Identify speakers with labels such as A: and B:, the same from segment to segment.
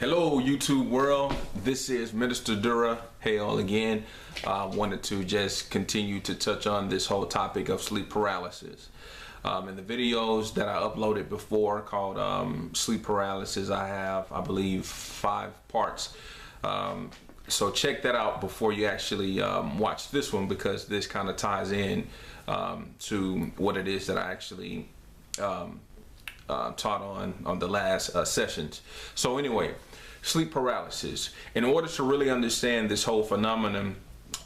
A: Hello YouTube world, this is Minister Dura Hale again. I wanted to just continue to touch on this whole topic of sleep paralysis. In the videos that I uploaded before called sleep paralysis, I have, I believe, 5 parts. So check that out before you actually watch this one, because this kind of ties in to what it is that I actually taught on the last sessions. So anyway, sleep paralysis. In order to really understand this whole phenomenon,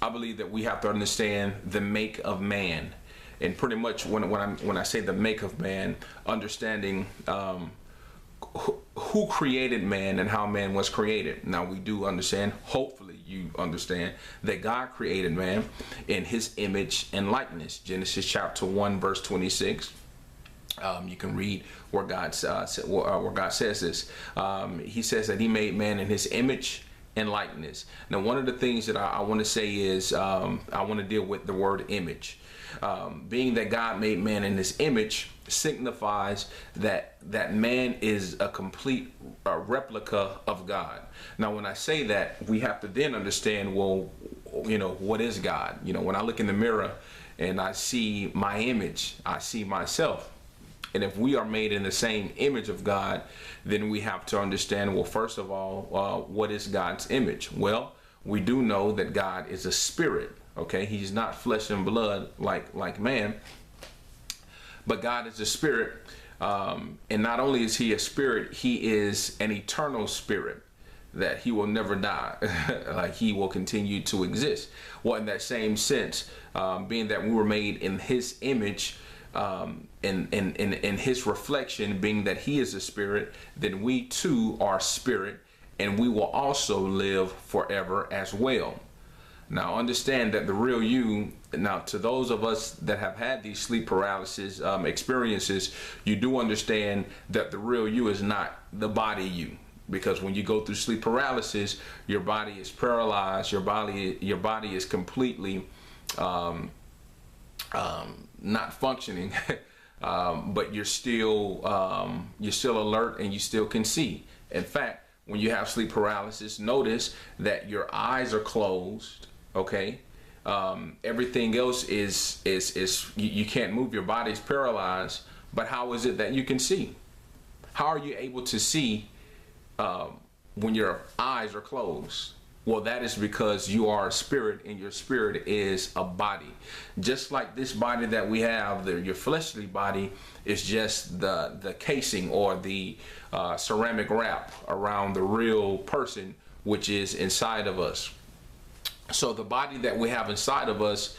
A: I believe that we have to understand the make of man. And pretty much when I say the make of man, understanding who created man and how man was created. Now we do understand, hopefully you understand, that God created man in his image and likeness. Genesis chapter 1 verse 26. You can read where God says this. He says that he made man in his image and likeness. Now, one of the things that I want to say is I want to deal with the word image. Being that God made man in his image signifies that man is a complete replica of God. Now, when I say that, we have to then understand, well, you know, what is God? You know, when I look in the mirror and I see my image, I see myself. And if we are made in the same image of God, then we have to understand, well, first of all, what is God's image? Well, we do know that God is a spirit, okay? He's not flesh and blood like man, but God is a spirit. And not only is he a spirit, he is an eternal spirit, that he will never die, like he will continue to exist. Well, in that same sense, being that we were made in his image, in his reflection, being that he is a spirit, then we too are spirit, and we will also live forever as well. Now understand that the real you, now to those of us that have had these sleep paralysis experiences, you do understand that the real you is not the body you. Because when you go through sleep paralysis, your body is paralyzed, your body is completely not functioning, but you're still alert and you still can see. In fact, when you have sleep paralysis, notice that your eyes are closed. Okay, everything else is you can't move. Your body's paralyzed. But how is it that you can see? How are you able to see when your eyes are closed? Well, that is because you are a spirit, and your spirit is a body. Just like this body that we have, your fleshly body is just the casing or the ceramic wrap around the real person, which is inside of us. So the body that we have inside of us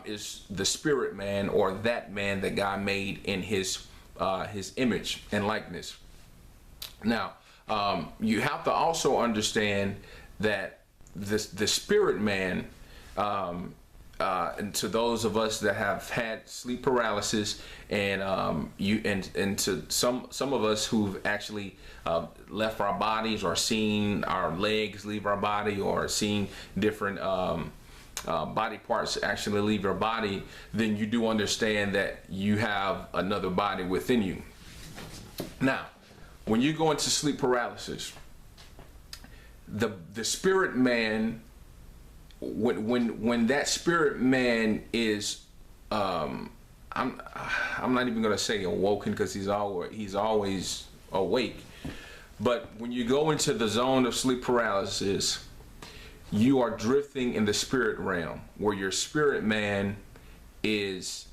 A: is the spirit man, or that man that God made in his image and likeness. Now, you have to also understand that the spirit man, and to those of us that have had sleep paralysis, and to some of us who've actually left our bodies, or seen our legs leave our body, or seen different body parts actually leave your body, then you do understand that you have another body within you. Now, when you go into sleep paralysis, the spirit man, when that spirit man is I'm not even gonna say awoken, because he's always awake, but when you go into the zone of sleep paralysis, you are drifting in the spirit realm, where your spirit man is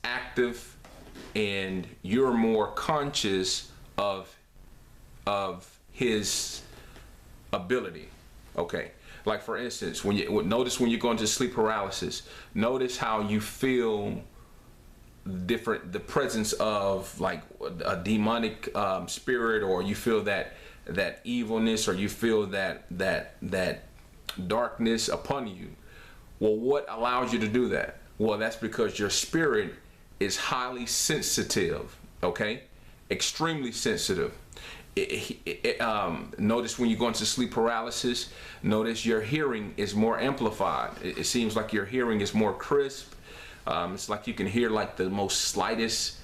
A: active, and you're more conscious of his ability. Okay, like for instance, when you go into sleep paralysis, notice how you feel the presence of like a demonic spirit, or you feel that evilness, or you feel that darkness upon you. Well, what allows you to do that? Well, that's because your spirit is highly sensitive. Okay, extremely sensitive. Notice when you go into sleep paralysis, notice your hearing is more amplified. It seems like your hearing is more crisp. It's like you can hear like the most slightest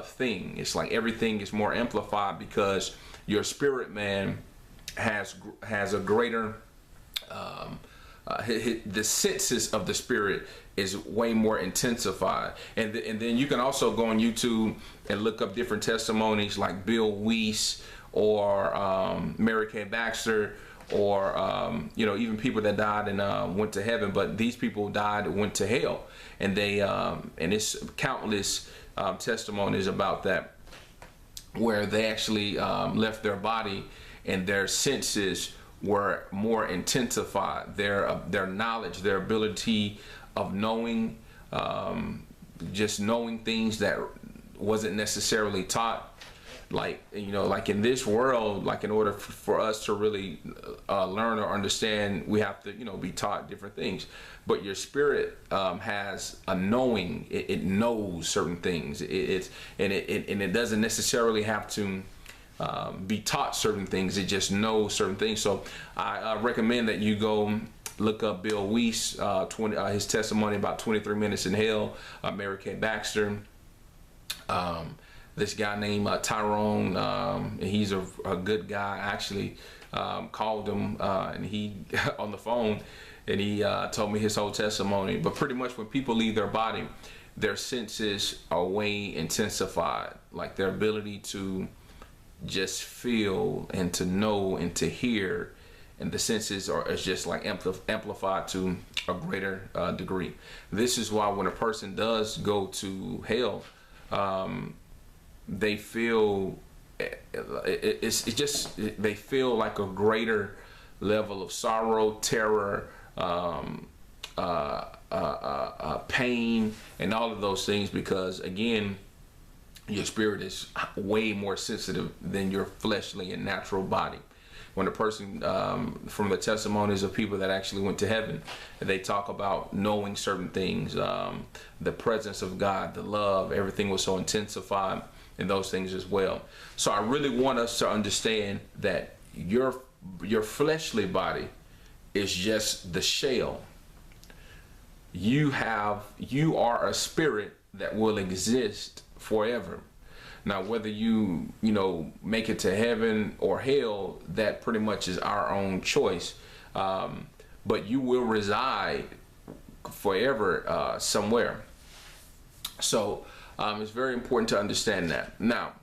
A: thing. It's like everything is more amplified, because your spirit man has a greater the senses of the spirit is way more intensified. And then you can also go on YouTube and look up different testimonies like Bill Weiss or Mary Kay Baxter, or even people that died and went to heaven, but these people died and went to hell, and they and it's countless testimonies about that, where they actually left their body and their senses were more intensified. Their knowledge, their ability of knowing, just knowing things that wasn't necessarily taught. Like in this world, like in order for us to really learn or understand, we have to be taught different things. But your spirit has a knowing. It knows certain things. It doesn't necessarily have to be taught certain things. It just knows certain things. So I recommend that you go look up Bill Weiss, his testimony about 23 minutes in hell, Mary Kay Baxter, this guy named Tyrone, and he's a good guy. I actually called him and he on the phone, and he told me his whole testimony. But pretty much when people leave their body, their senses are way intensified, like their ability to just feel and to know and to hear, and the senses is just like amplified to a greater degree. This is why when a person does go to hell, they feel they feel like a greater level of sorrow, terror, pain, and all of those things, because again, your spirit is way more sensitive than your fleshly and natural body. When a person, from the testimonies of people that actually went to heaven, they talk about knowing certain things, the presence of God, the love, everything was so intensified, and those things as well. So I really want us to understand that your fleshly body is just the shell. You are a spirit that will exist forever. Now, whether you make it to heaven or hell, that pretty much is our own choice. But you will reside forever somewhere. So it's very important to understand that. Now,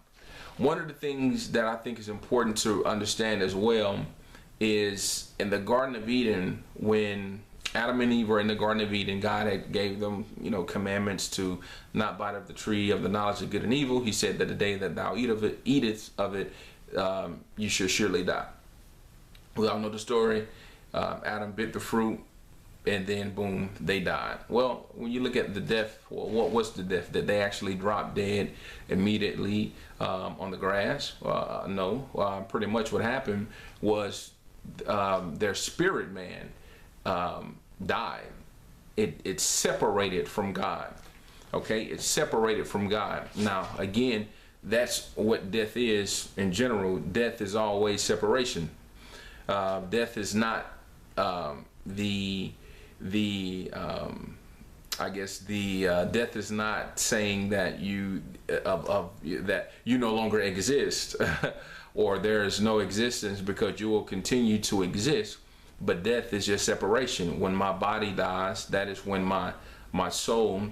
A: one of the things that I think is important to understand as well is in the Garden of Eden, when Adam and Eve were in the Garden of Eden, God had gave them, commandments to not bite of the tree of the knowledge of good and evil. He said that the day that thou eatest of it, you shall surely die. We all know the story. Adam bit the fruit, and then boom, they died. Well, when you look at the death, well, what was the death? Did they actually drop dead immediately on the grass? No. Pretty much what happened was their spirit man died. It separated from God. Okay, it's separated from God. Now, again, that's what death is in general. Death is always separation. Death is not death is not saying that that you no longer exist or there is no existence, because you will continue to exist. But death is just separation. When my body dies, that is when my soul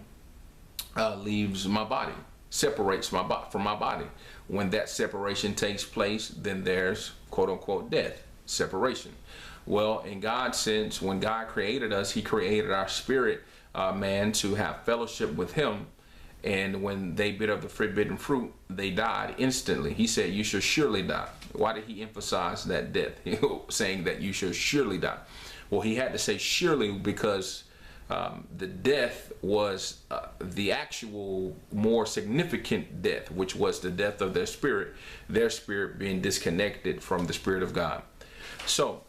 A: leaves my body, separates from my body. When that separation takes place, then there's quote unquote death, separation. Well, in God's sense, when God created us, he created our spirit man to have fellowship with him. And when they bit of the forbidden fruit, they died instantly. He said, you shall surely die. Why did he emphasize that death? Saying that you shall surely die. Well, he had to say surely because the death was the actual more significant death, which was the death of their spirit being disconnected from the Spirit of God. So,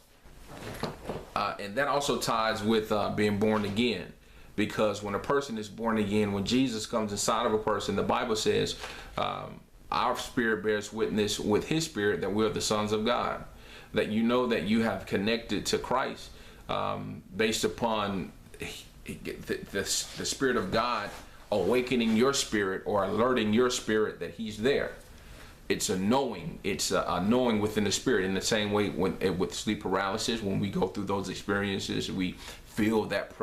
A: and that also ties with being born again. Because when a person is born again, when Jesus comes inside of a person, the Bible says our spirit bears witness with his spirit that we are the sons of God. That you know that you have connected to Christ based upon the Spirit of God awakening your spirit or alerting your spirit that he's there. it's a knowing. It's a knowing within the spirit. In the same way, when with sleep paralysis, when we go through those experiences, we feel that presence